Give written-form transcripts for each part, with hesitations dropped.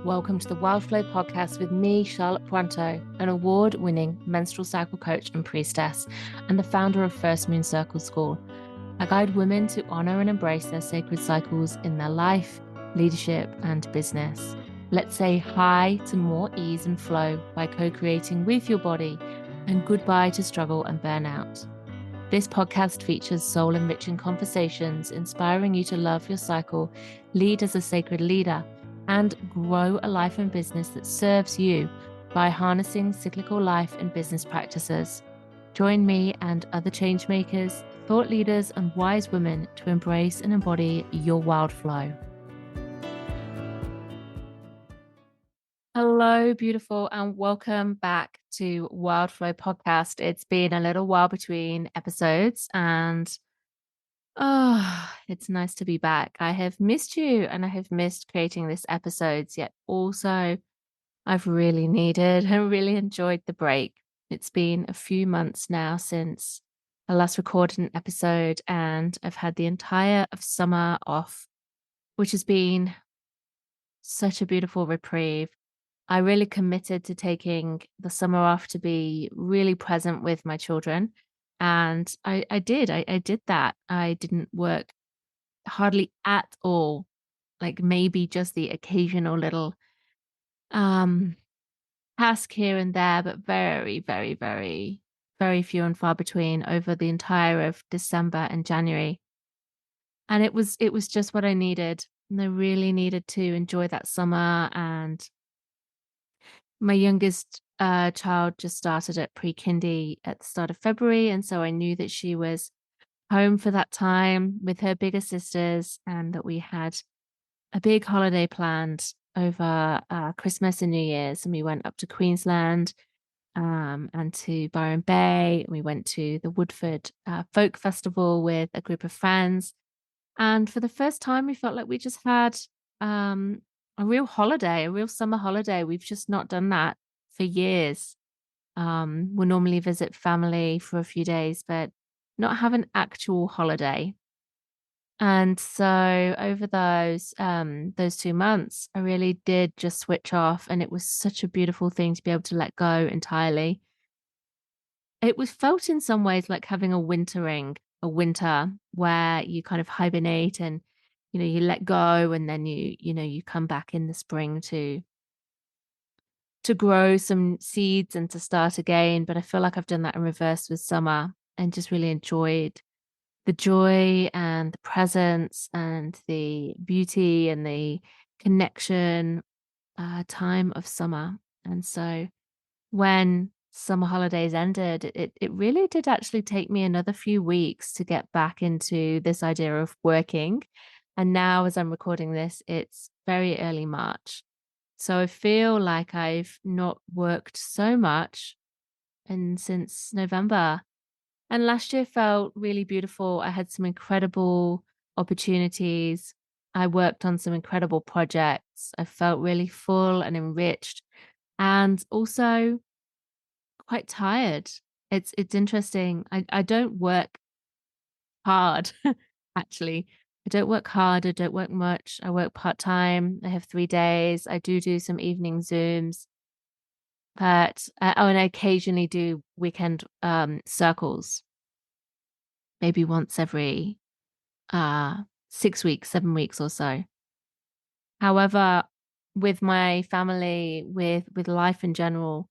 Welcome to the Wildflow podcast with me, Charlotte Puanto, an award-winning menstrual cycle coach and priestess, and the founder of First Moon Circle School. I guide women to honor and embrace their sacred cycles in their life, leadership, and business. Let's say hi to more ease and flow by co-creating with your body, and goodbye to struggle and burnout. This podcast features soul-enriching conversations, inspiring you to love your cycle, lead as a sacred leader, and grow a life and business that serves you by harnessing cyclical life and business practices. Join me and other changemakers, thought leaders, and wise women to embrace and embody your wild flow. Hello, beautiful, and welcome back to Wildflow Podcast. It's been a little while between episodes, and it's nice to be back. I have missed you, and I have missed creating these episodes, yet also I've really needed and really enjoyed the break. It's been a few months now since I last recorded an episode, and I've had the entire of summer off, which has been such a beautiful reprieve. I really committed to taking the summer off to be really present with my children. And I did. I did that. I didn't work hardly at all, like maybe just the occasional little task here and there, but very, very, very, very few and far between over the entire of December and January. And it was just what I needed. And I really needed to enjoy that summer. And my youngest child just started at pre-kindy at the start of February. And so I knew that she was home for that time with her bigger sisters, and that we had a big holiday planned over Christmas and New Year's. And we went up to Queensland and to Byron Bay. We went to the Woodford Folk Festival with a group of friends. And for the first time, we felt like we just had a real holiday, a real summer holiday. We've just not done that for years. We'll normally visit family for a few days, but not have an actual holiday. And so over those 2 months, I really did just switch off, and it was such a beautiful thing to be able to let go entirely. It was felt in some ways like having a winter where you kind of hibernate and you let go, and then you come back in the spring to grow some seeds and to start again. But I feel like I've done that in reverse with summer, and just really enjoyed the joy and the presence and the beauty and the connection time of summer. And so when summer holidays ended, it really did actually take me another few weeks to get back into this idea of working. And now, as I'm recording this, it's very early March. So I feel like I've not worked so much since November. And last year felt really beautiful. I had some incredible opportunities. I worked on some incredible projects. I felt really full and enriched, and also quite tired. It's interesting. I don't work hard, actually. I don't work hard. I don't work much. I work part-time. I have 3 days. I do some evening Zooms, but and I occasionally do weekend circles, maybe once every 6 weeks, 7 weeks or so. However, with my family, with life in general,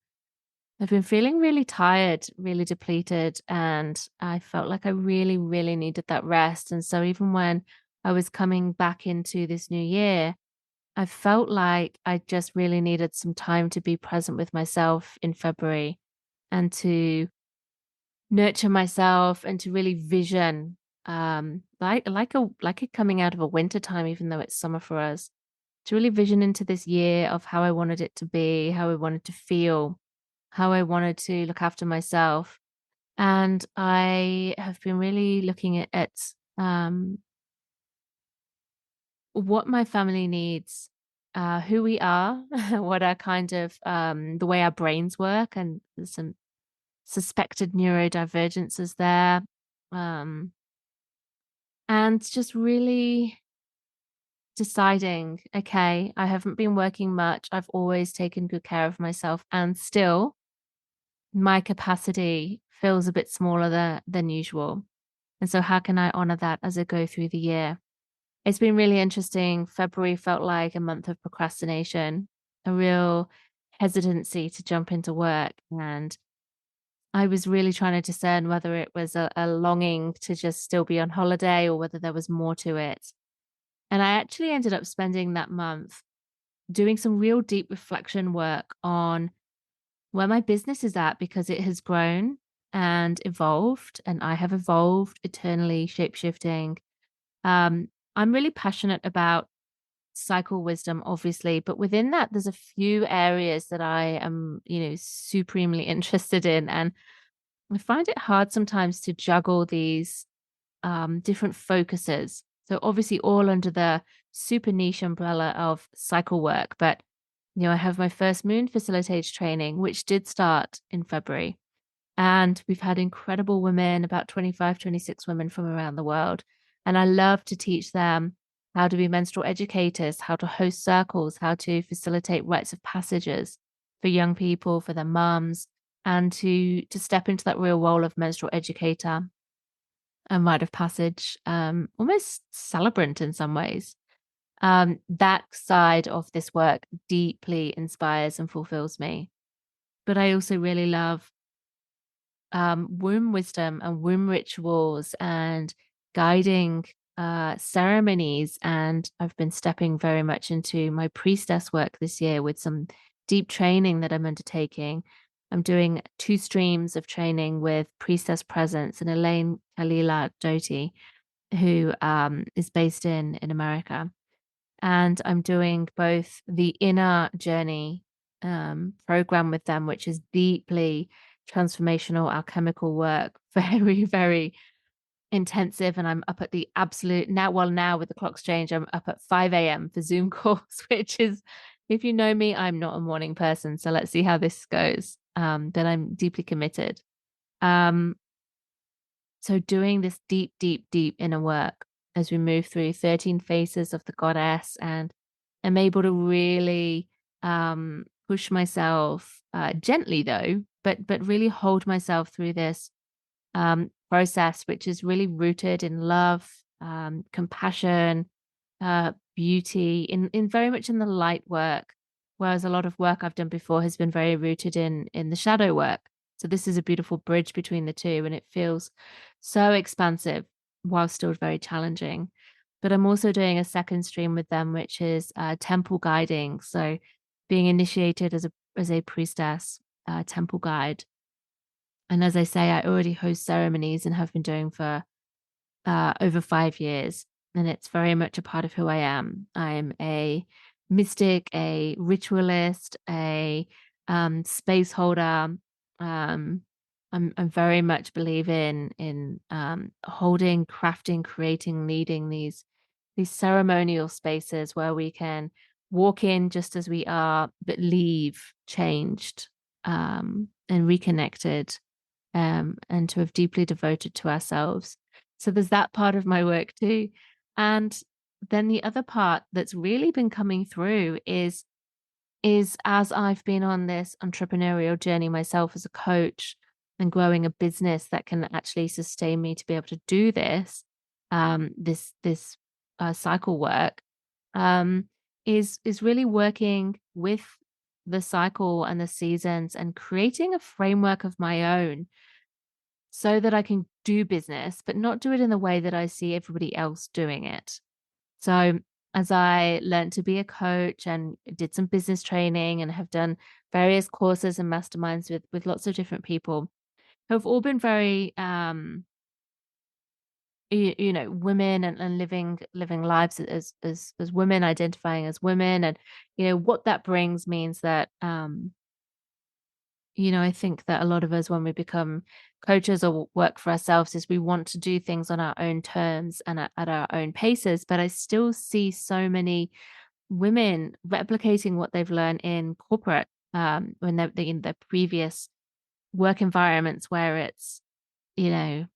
I've been feeling really tired, really depleted, and I felt like I really, really needed that rest. And so even when I was coming back into this new year, I felt like I just really needed some time to be present with myself in February, and to nurture myself, and to really vision like it coming out of a winter time, even though it's summer for us, to really vision into this year of how I wanted it to be, how I wanted to feel, how I wanted to look after myself. And I have been really looking at what my family needs, who we are, what our kind of the way our brains work, and there's some suspected neurodivergences there. And just really deciding, okay, I haven't been working much. I've always taken good care of myself, and still my capacity feels a bit smaller than usual. And so, how can I honor that as I go through the year? It's been really interesting. February felt like a month of procrastination, a real hesitancy to jump into work. And I was really trying to discern whether it was a longing to just still be on holiday or whether there was more to it. And I actually ended up spending that month doing some real deep reflection work on where my business is at because it has grown and evolved, and I have evolved eternally, shape shifting. I'm really passionate about cycle wisdom, obviously, but within that, there's a few areas that I am, supremely interested in. And I find it hard sometimes to juggle these different focuses. So obviously all under the super niche umbrella of cycle work. But, I have my first moon facilitator training, which did start in February. And we've had incredible women, about 25, 26 women from around the world. And I love to teach them how to be menstrual educators, how to host circles, how to facilitate rites of passages for young people, for their mums, and to step into that real role of menstrual educator and rite of passage, almost celebrant in some ways. That side of this work deeply inspires and fulfills me. But I also really love womb wisdom and womb rituals and guiding ceremonies. And I've been stepping very much into my priestess work this year with some deep training that I'm undertaking. I'm doing 2 streams of training with Priestess Presence and Elaine Kalila Doty, who is based in America. And I'm doing both the inner journey program with them, which is deeply transformational alchemical work, very, very intensive. And I'm up at the absolute now with the clocks change, I'm up at 5 a.m. for Zoom calls, which is, if you know me, I'm not a morning person. So let's see how this goes. But I'm deeply committed. Um, so doing this deep, deep, deep inner work as we move through 13 phases of the goddess, and I'm able to really push myself gently though, but really hold myself through this process, which is really rooted in love, compassion, beauty, in very much in the light work. Whereas a lot of work I've done before has been very rooted in the shadow work. So this is a beautiful bridge between the two, and it feels so expansive while still very challenging. But I'm also doing a second stream with them, which is temple guiding. So being initiated as a priestess, temple guide. And as I say, I already host ceremonies and have been doing for over 5 years. And it's very much a part of who I am. I'm a mystic, a ritualist, a space holder. I'm very much believe in holding, crafting, creating, leading these ceremonial spaces where we can walk in just as we are, but leave changed and reconnected, and to have deeply devoted to ourselves. So there's that part of my work too. And then the other part that's really been coming through is as I've been on this entrepreneurial journey myself as a coach and growing a business that can actually sustain me to be able to do this cycle work, um, is really working with the cycle and the seasons and creating a framework of my own so that I can do business, but not do it in the way that I see everybody else doing it. So as I learned to be a coach and did some business training and have done various courses and masterminds with lots of different people who have all been very women and living lives as women, identifying as women. And what that brings means that I think that a lot of us, when we become coaches or work for ourselves, is we want to do things on our own terms and at our own paces. But I still see so many women replicating what they've learned in corporate, when they're in their previous work environments, where it's, we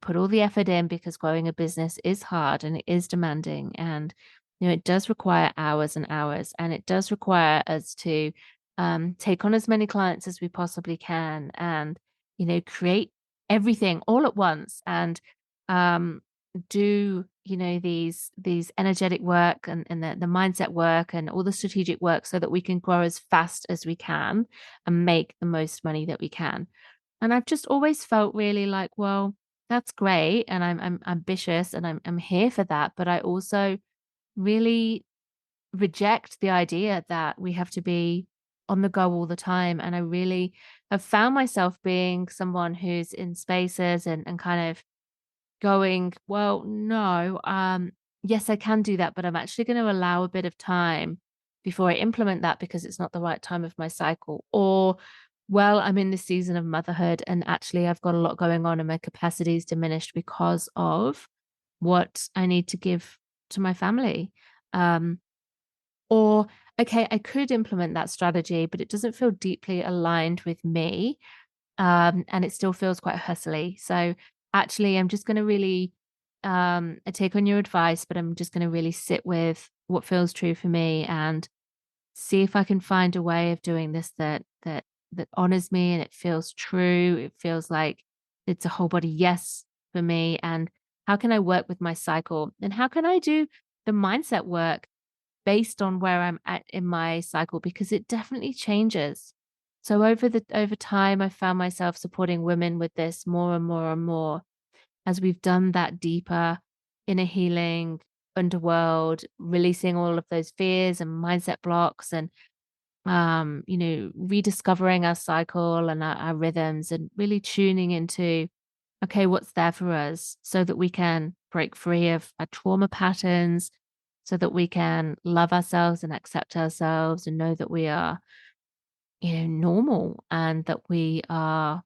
put all the effort in because growing a business is hard and it is demanding. And it does require hours and hours, and it does require us to take on as many clients as we possibly can, and create everything all at once, and um, do these energetic work and the mindset work and all the strategic work so that we can grow as fast as we can and make the most money that we can. And I've just always felt really like, well, that's great, and I'm ambitious, and I'm here for that, but I also really reject the idea that we have to be on the go all the time. And I really have found myself being someone who's in spaces and kind of going, well, no, yes, I can do that, but I'm actually going to allow a bit of time before I implement that because it's not the right time of my cycle. Or, well, I'm in the season of motherhood and actually I've got a lot going on and my capacity is diminished because of what I need to give to my family. Um, or, okay, I could implement that strategy, but it doesn't feel deeply aligned with me. And it still feels quite hustly. So actually, I'm just going to really I take on your advice, but I'm just going to really sit with what feels true for me and see if I can find a way of doing this that honors me and it feels true. It feels like it's a whole body yes for me. And how can I work with my cycle? And how can I do the mindset work based on where I'm at in my cycle? Because it definitely changes. So over time, I found myself supporting women with this more and more and more as we've done that deeper inner healing, underworld, releasing all of those fears and mindset blocks, and rediscovering our cycle and our rhythms, and really tuning into, okay, what's there for us so that we can break free of our trauma patterns, so that we can love ourselves and accept ourselves and know that we are, normal, and that we have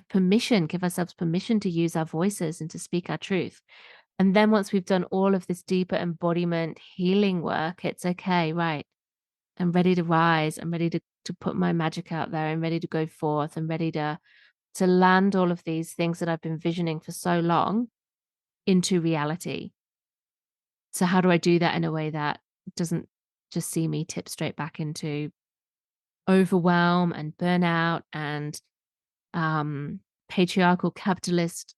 permission, give ourselves permission to use our voices and to speak our truth. And then once we've done all of this deeper embodiment healing work, it's okay, right? I'm ready to rise. I'm ready to put my magic out there. I'm ready to go forth. I'm ready to land all of these things that I've been visioning for so long into reality. So how do I do that in a way that doesn't just see me tip straight back into overwhelm and burnout and um, patriarchal capitalist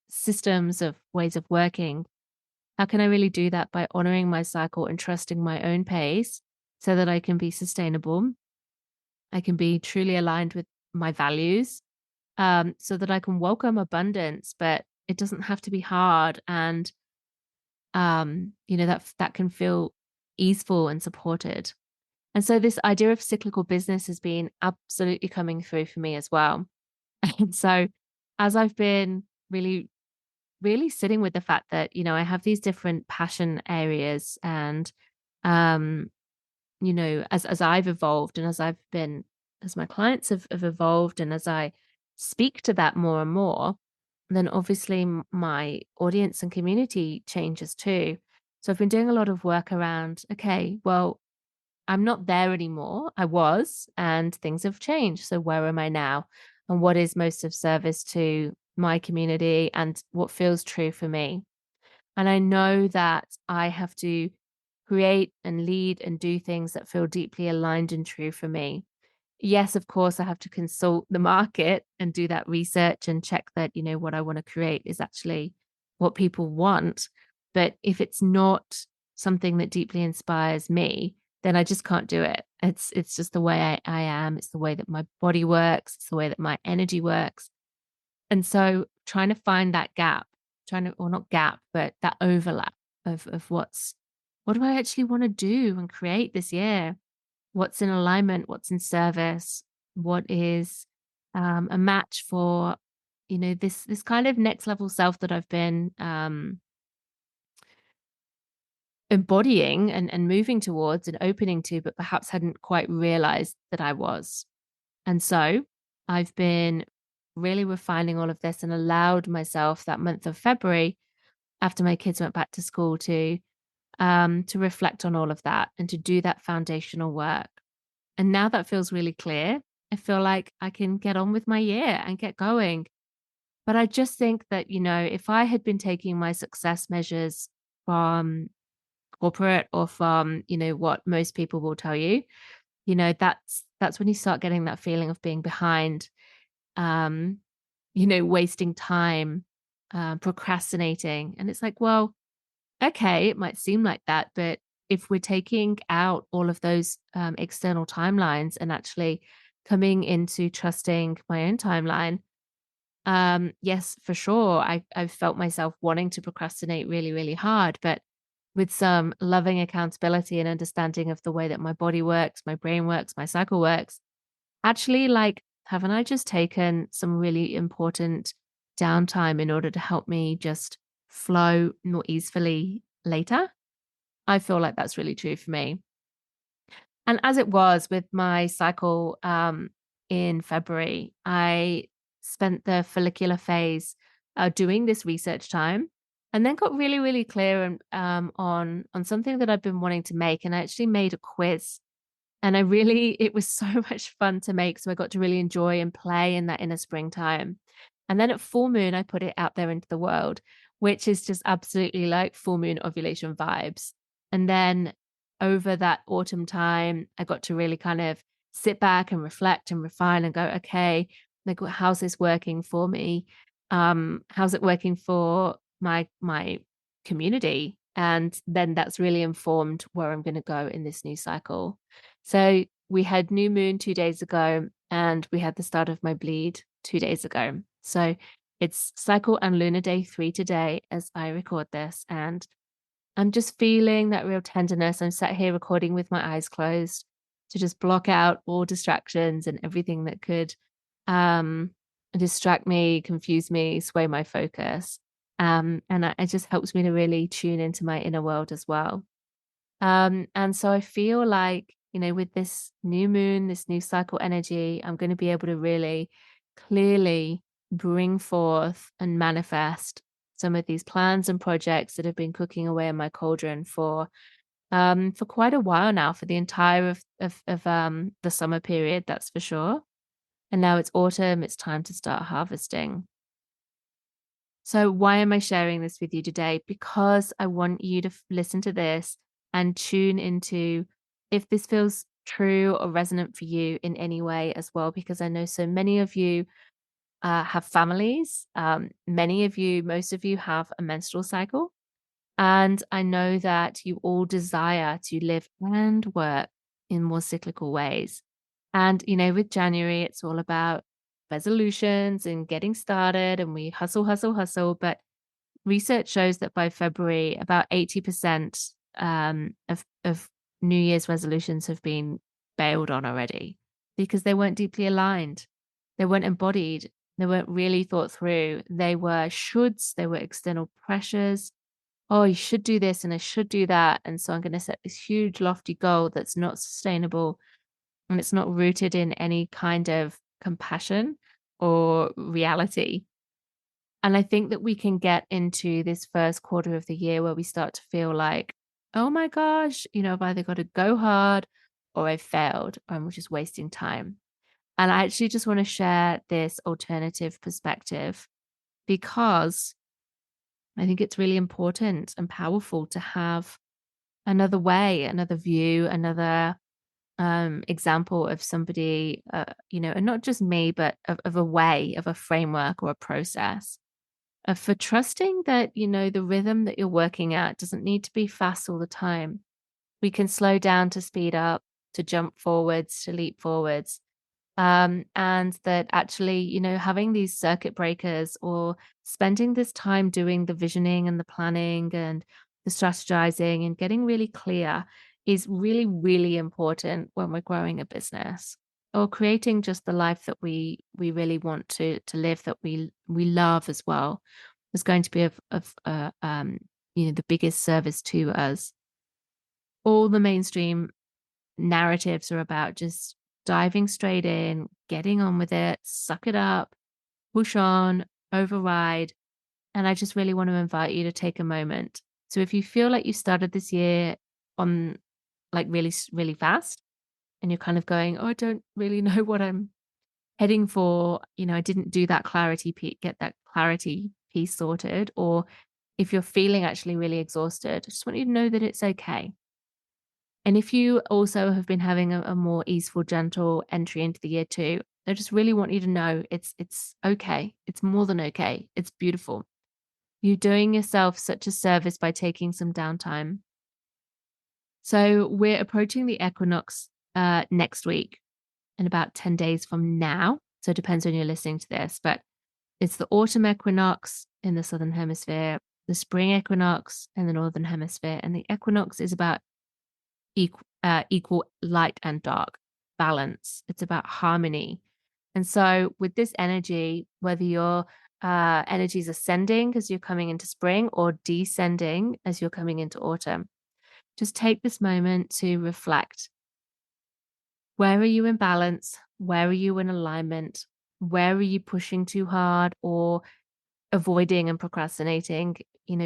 systems of ways of working? How can I really do that by honoring my cycle and trusting my own pace so that I can be sustainable? I can be truly aligned with my values, so that I can welcome abundance, but it doesn't have to be hard. And, that can feel easeful and supported. And so this idea of cyclical business has been absolutely coming through for me as well. And so as I've been really, really sitting with the fact that, I have these different passion areas, and as I've evolved and as my clients have evolved, and as I speak to that more and more, then obviously my audience and community changes too. So I've been doing a lot of work around, okay, well, I'm not there anymore. I was, and things have changed. So where am I now? And what is most of service to my community and what feels true for me? And I know that I have to create and lead and do things that feel deeply aligned and true for me. Yes, of course, I have to consult the market and do that research and check that, what I want to create is actually what people want. But if it's not something that deeply inspires me, then I just can't do it. It's just the way I am. It's the way that my body works. It's the way that my energy works. And so trying to find that gap, or not gap, but that overlap of what do I actually want to do and create this year? What's in alignment? What's in service? What is a match for, this kind of next level self that I've been embodying and moving towards and opening to, but perhaps hadn't quite realized that I was. And so I've been really refining all of this and allowed myself that month of February, after my kids went back to school, to reflect on all of that and to do that foundational work. And now that feels really clear. I feel like I can get on with my year and get going. But I just think that, if I had been taking my success measures from corporate or from, what most people will tell you, that's when you start getting that feeling of being behind, um, wasting time, procrastinating. And it's like, well, okay, it might seem like that, but if we're taking out all of those external timelines and actually coming into trusting my own timeline, yes, for sure, I've felt myself wanting to procrastinate really, really hard, but with some loving accountability and understanding of the way that my body works, my brain works, my cycle works, actually, like, haven't I just taken some really important downtime in order to help me just flow more easily later? I feel like that's really true for me. And as it was with my cycle in February, I spent the follicular phase doing this research time and then got really, really clear on something that I've been wanting to make. And I actually made a quiz and it was so much fun to make. So I got to really enjoy and play in that inner springtime. And then at full moon, I put it out there into the world, which is just absolutely like full moon ovulation vibes. And then over that autumn time, I got to really kind of sit back and reflect and refine and go, okay, like how's this working for me? How's it working for my community? And then that's really informed where I'm going to go in this new cycle. So we had new moon 2 days ago, and we had the start of my bleed 2 days ago. So it's cycle and lunar day 3 today as I record this. And I'm just feeling that real tenderness. I'm sat here recording with my eyes closed to just block out all distractions and everything that could um, distract me, confuse me, sway my focus. It just helps me to really tune into my inner world as well. And so I feel like, with this new moon, this new cycle energy, I'm going to be able to really clearly bring forth and manifest some of these plans and projects that have been cooking away in my cauldron for quite a while now, for the entire of the summer period, that's for sure. And now it's autumn, it's time to start harvesting. So, why am I sharing this with you today? Because I want you to listen to this and tune into if this feels true or resonant for you in any way as well, because I know so many of you have families. Many of you, most of you have a menstrual cycle. And I know that you all desire to live and work in more cyclical ways. And, with January, it's all about resolutions and getting started, and we hustle, hustle, hustle. But research shows that by February, about 80% of New Year's resolutions have been bailed on already because they weren't deeply aligned, they weren't embodied, they weren't really thought through. They were shoulds, they were external pressures. Oh, you should do this and I should do that. And so I'm going to set this huge, lofty goal that's not sustainable and it's not rooted in any kind of compassion or reality. And I think that we can get into this first quarter of the year where we start to feel like, oh my gosh, I've either got to go hard or I've failed or I'm just wasting time. And I actually just want to share this alternative perspective because I think it's really important and powerful to have another way, another view, another example of somebody, and not just me, but of a way, of a framework or a process for trusting that, the rhythm that you're working at doesn't need to be fast all the time. We can slow down to speed up, to jump forwards, to leap forwards. And that actually, having these circuit breakers or spending this time doing the visioning and the planning and the strategizing and getting really clear is really, really important when we're growing a business or creating just the life that we really want to live, that we love as well, is going to be of the biggest service to us. All the mainstream narratives are about just diving straight in, getting on with it, suck it up, push on, override. And I just really want to invite you to take a moment. So if you feel like you started this year on like really, really fast and you're kind of going, oh, I don't really know what I'm heading for, I didn't do that clarity piece, get that clarity piece sorted, or if you're feeling actually really exhausted, I just want you to know that it's okay. And if you also have been having a more easeful, gentle entry into the year too, I just really want you to know it's okay. It's more than okay. It's beautiful. You're doing yourself such a service by taking some downtime. So we're approaching the equinox next week in about 10 days from now. So it depends when you're listening to this, but it's the autumn equinox in the southern hemisphere, the spring equinox in the northern hemisphere, and the equinox is about equal light and dark balance. It's about harmony. And so with this energy, whether your energy is ascending as you're coming into spring or descending as you're coming into autumn, just take this moment to reflect. Where are you in balance? Where are you in alignment? Where are you pushing too hard or avoiding and procrastinating?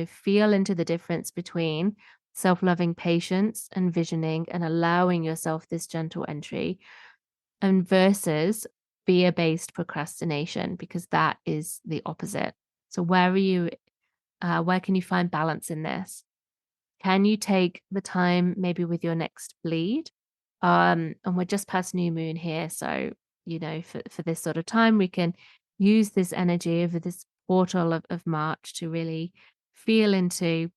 Feel into the difference between self-loving patience and visioning and allowing yourself this gentle entry and versus fear-based procrastination, because that is the opposite. So where are you? Where can you find balance in this? Can you take the time maybe with your next bleed? And we're just past new moon here. So, for this sort of time, we can use this energy over this portal of March to really feel into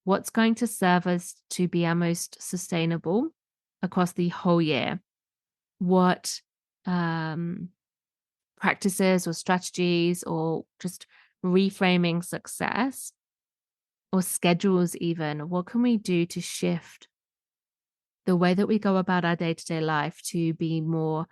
what's going to serve us to be our most sustainable across the whole year. What practices or strategies or just reframing success or schedules, even, what can we do to shift the way that we go about our day-to-day life to be more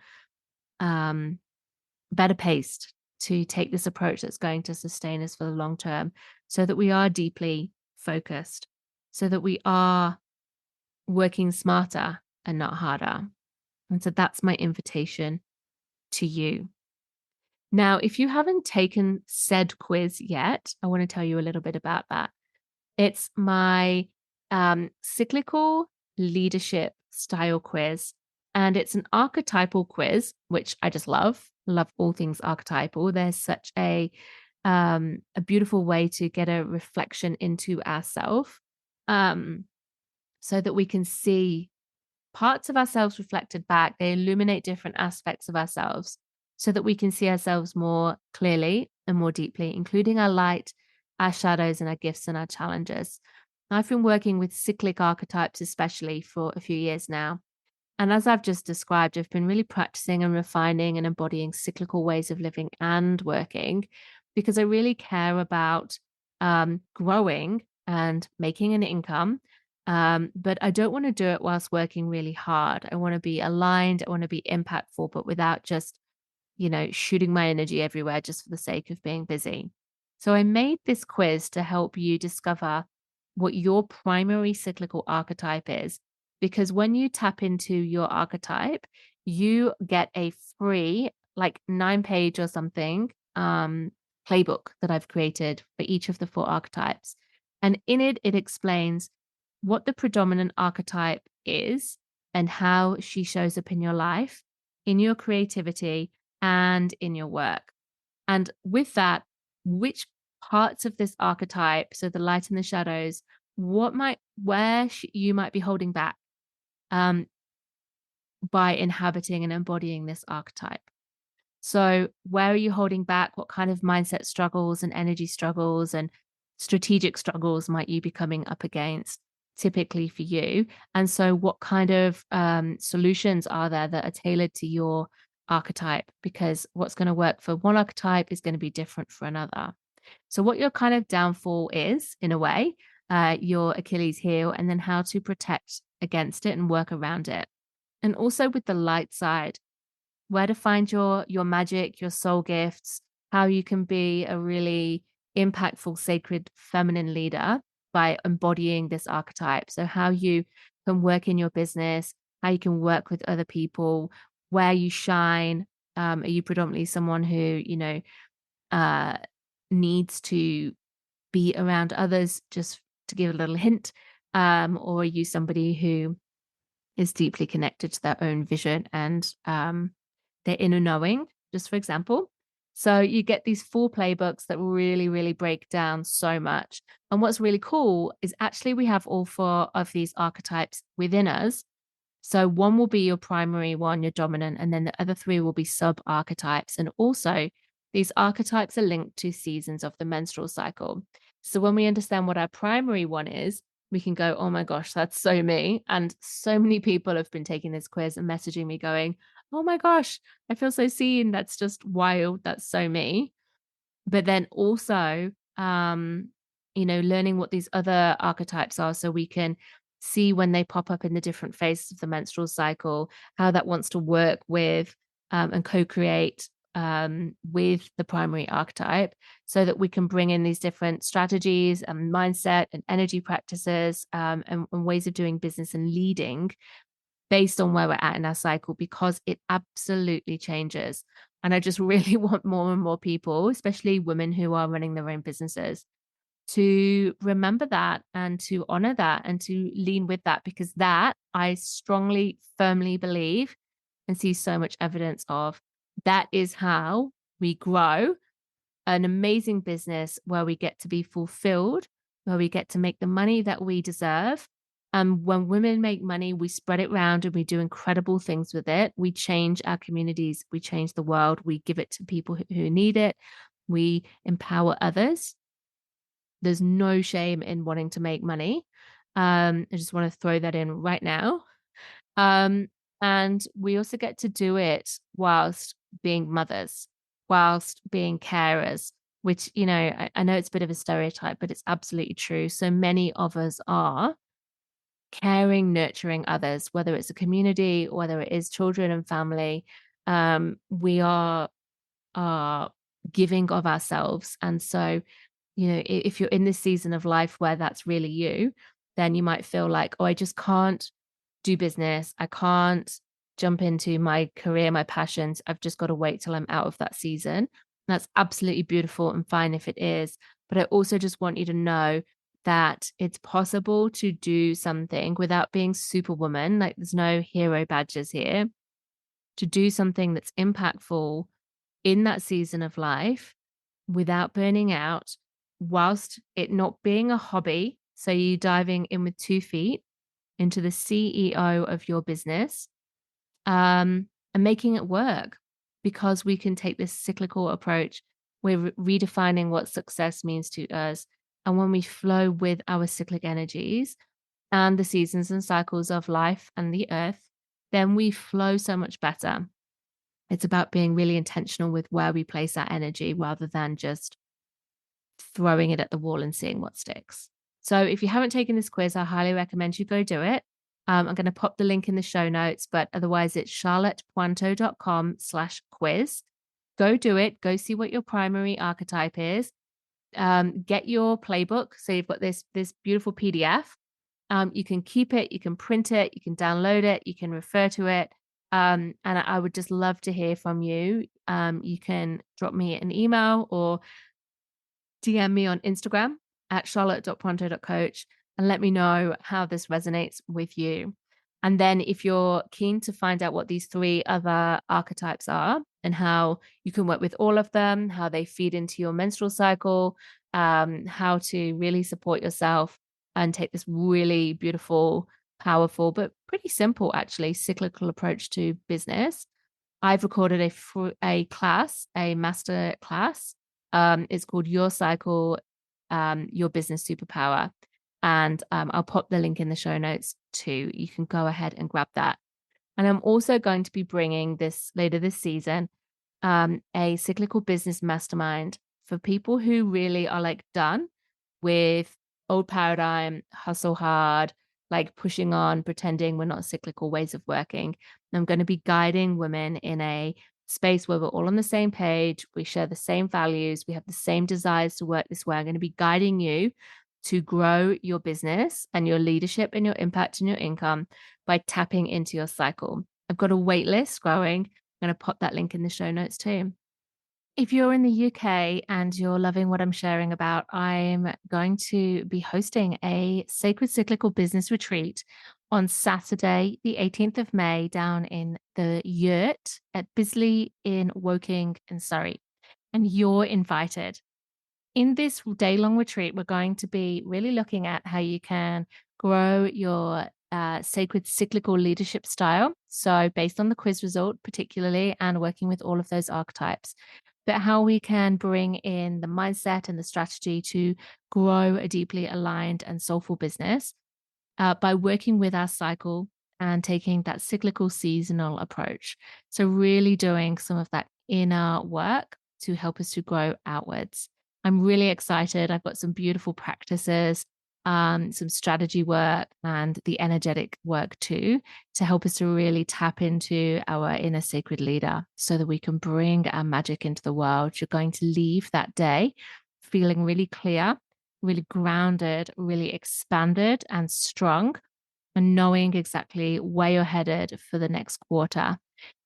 better paced, to take this approach that's going to sustain us for the long term, so that we are deeply focused, so that we are working smarter and not harder. And so that's my invitation to you. Now, if you haven't taken said quiz yet, I want to tell you a little bit about that. It's my cyclical leadership style quiz. And it's an archetypal quiz, which I just love. Love all things archetypal. There's such a beautiful way to get a reflection into ourselves, so that we can see parts of ourselves reflected back. They illuminate different aspects of ourselves so that we can see ourselves more clearly and more deeply, including our light, our shadows, and our gifts and our challenges. I've been working with cyclic archetypes, especially for a few years now. And as I've just described, I've been really practicing and refining and embodying cyclical ways of living and working, because I really care about growing and making an income. But I don't want to do it whilst working really hard. I want to be aligned. I want to be impactful, but without just, shooting my energy everywhere just for the sake of being busy. So I made this quiz to help you discover what your primary cyclical archetype is, because when you tap into your archetype, you get a free, like 9-page or something, playbook that I've created for each of the 4 archetypes. And in it, it explains what the predominant archetype is and how she shows up in your life, in your creativity, and in your work. And with that, which parts of this archetype, so the light and the shadows, you might be holding back by inhabiting and embodying this archetype. So where are you holding back? What kind of mindset struggles and energy struggles and strategic struggles might you be coming up against typically for you? And so what kind of solutions are there that are tailored to your archetype? Because what's going to work for one archetype is going to be different for another. So what your kind of downfall is, in a way, your Achilles heel, and then how to protect against it and work around it. And also with the light side, where to find your magic, your soul gifts, how you can be a really impactful, sacred, feminine leader by embodying this archetype. So how you can work in your business, how you can work with other people, where you shine. Are you predominantly someone who, needs to be around others, just to give a little hint? Or are you somebody who is deeply connected to their own vision and their inner knowing, just for example? So you get these full playbooks that really, really break down so much. And what's really cool is actually we have all four of these archetypes within us. So one will be your primary one, your dominant, and then the other three will be sub archetypes. And also, these archetypes are linked to seasons of the menstrual cycle. So when we understand what our primary one is, we can go, oh my gosh, that's so me. And so many people have been taking this quiz and messaging me going, oh my gosh, I feel so seen. That's just wild. That's so me. But then also, learning what these other archetypes are so we can see when they pop up in the different phases of the menstrual cycle, how that wants to work with and co-create with the primary archetype so that we can bring in these different strategies and mindset and energy practices and ways of doing business and leading based on where we're at in our cycle, because it absolutely changes. And I just really want more and more people, especially women who are running their own businesses, to remember that and to honor that and to lean with that, because that I strongly, firmly believe and see so much evidence of. That is how we grow an amazing business where we get to be fulfilled, where we get to make the money that we deserve. And when women make money, we spread it around and we do incredible things with it. We change our communities, we change the world, we give it to people who need it, we empower others. There's no shame in wanting to make money. I just want to throw that in right now. Um, and we also get to do it whilst being mothers, whilst being carers, which, I know it's a bit of a stereotype, but it's absolutely true. So many of us are caring, nurturing others, whether it's a community, whether it is children and family. We are giving of ourselves. And so, if you're in this season of life where that's really you, then you might feel like, oh, I just can't do business. I can't jump into my career, my passions. I've just got to wait till I'm out of that season. And that's absolutely beautiful and fine if it is. But I also just want you to know that it's possible to do something without being superwoman. Like there's no hero badges here. To do something that's impactful in that season of life without burning out, whilst it not being a hobby. So you diving in with 2 feet into the CEO of your business, and making it work, because we can take this cyclical approach. We're redefining what success means to us. And when we flow with our cyclic energies and the seasons and cycles of life and the earth, then we flow so much better. It's about being really intentional with where we place our energy rather than just throwing it at the wall and seeing what sticks. So if you haven't taken this quiz, I highly recommend you go do it. I'm going to pop the link in the show notes, but otherwise it's charlottepuanto.com/quiz. Go do it. Go see what your primary archetype is. Get your playbook. So you've got this beautiful PDF. You can keep it, you can print it, you can download it, you can refer to it. And I would just love to hear from you. You can drop me an email or DM me on Instagram at charlotte.puanto.coach and let me know how this resonates with you. And then if you're keen to find out what these 3 other archetypes are and how you can work with all of them, how they feed into your menstrual cycle, how to really support yourself and take this really beautiful, powerful, but pretty simple, actually, cyclical approach to business, I've recorded a class, a master class. It's called Your Cycle, Your Business Superpower. And I'll pop the link in the show notes too. You can go ahead and grab that. And I'm also going to be bringing this later this season, a cyclical business mastermind for people who really are like done with old paradigm, hustle hard, like pushing on, pretending we're not cyclical ways of working. I'm going to be guiding women in a space where we're all on the same page. We share the same values. We have the same desires to work this way. I'm going to be guiding you to grow your business and your leadership and your impact and your income by tapping into your cycle. I've got a wait list growing. I'm going to pop that link in the show notes too. If you're in the UK and you're loving what I'm sharing about, I'm going to be hosting a Sacred Cyclical Business Retreat on Saturday, the 18th of May, down in the Yurt at Bisley in Woking in Surrey. and you're invited. In this day-long retreat, we're going to be really looking at how you can grow your sacred cyclical leadership style. So based on the quiz result, particularly, and working with all of those archetypes, but how we can bring in the mindset and the strategy to grow a deeply aligned and soulful business by working with our cycle and taking that cyclical seasonal approach. So really doing some of that inner work to help us to grow outwards. I'm really excited. I've got some beautiful practices, some strategy work, and the energetic work too, to help us to really tap into our inner sacred leader so that we can bring our magic into the world. You're going to leave that day feeling really clear, really grounded, really expanded and strong, and knowing exactly where you're headed for the next quarter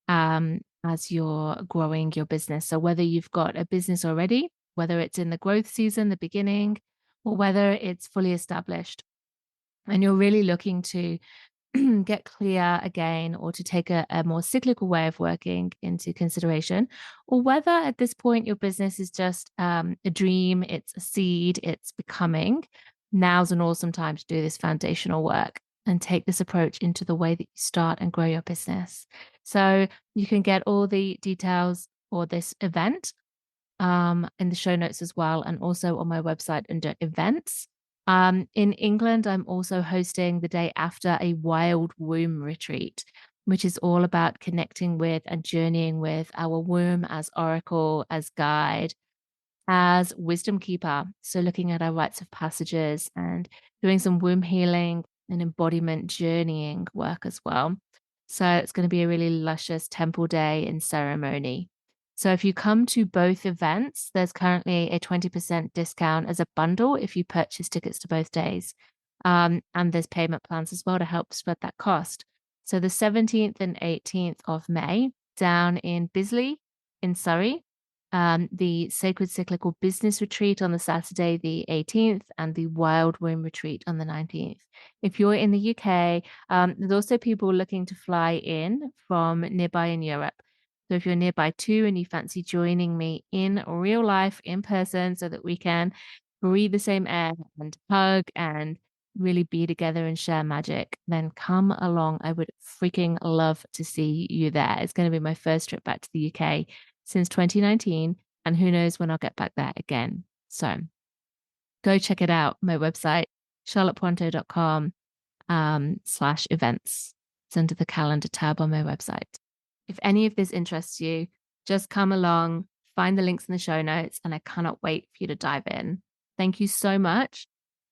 as you're growing your business. So whether you've got a business already, whether it's in the growth season, the beginning, or whether it's fully established, and you're really looking to get clear again, or to take a more cyclical way of working into consideration, or whether at this point your business is just a dream, it's a seed, it's becoming, now's an awesome time to do this foundational work and take this approach into the way that you start and grow your business. So you can get all the details for this event in the show notes as well, and also on my website under events. In England, I'm also hosting the day after a wild womb retreat, which is all about connecting with and journeying with our womb as oracle, as guide, as wisdom keeper. So looking at our rites of passages and doing some womb healing and embodiment journeying work as well. So it's going to be a really luscious temple day and ceremony. So if you come to both events, there's currently a 20% discount as a bundle if you purchase tickets to both days. And there's payment plans as well to help spread that cost. So the 17th and 18th of May down in Bisley in Surrey, the Sacred Cyclical Business Retreat on the Saturday, the 18th, and the Wild Womb Retreat on the 19th. If you're in the UK, there's also people looking to fly in from nearby in Europe. So if you're nearby too and you fancy joining me in real life, in person, so that we can breathe the same air and hug and really be together and share magic, then come along. I would freaking love to see you there. It's going to be my first trip back to the UK since 2019, and who knows when I'll get back there again. So go check it out. My website, charlottepointo.com/events. It's under the calendar tab on my website. If any of this interests you, just come along, find the links in the show notes, and I cannot wait for you to dive in. Thank you so much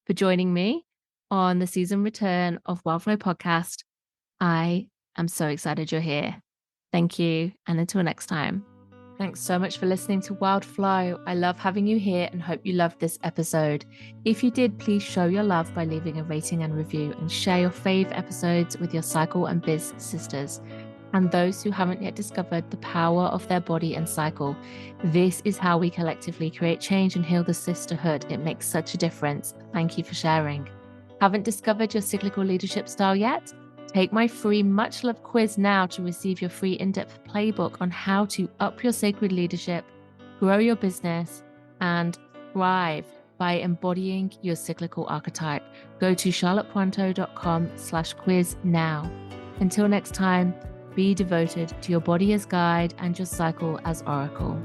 for joining me on the season return of Wildflow Podcast. I am so excited you're here. Thank you, and until next time. Thanks so much for listening to Wildflow. I love having you here and hope you loved this episode. If you did, please show your love by leaving a rating and review, and share your fave episodes with your cycle and biz sisters and those who haven't yet discovered the power of their body and cycle. This is how we collectively create change and heal the sisterhood. It makes such a difference. Thank you for sharing. Haven't discovered your cyclical leadership style yet? Take my free much loved quiz now to receive your free in-depth playbook on how to up your sacred leadership, grow your business, and thrive by embodying your cyclical archetype. Go to charlottepointo.com/quiz now. Until next time, be devoted to your body as guide and your cycle as oracle.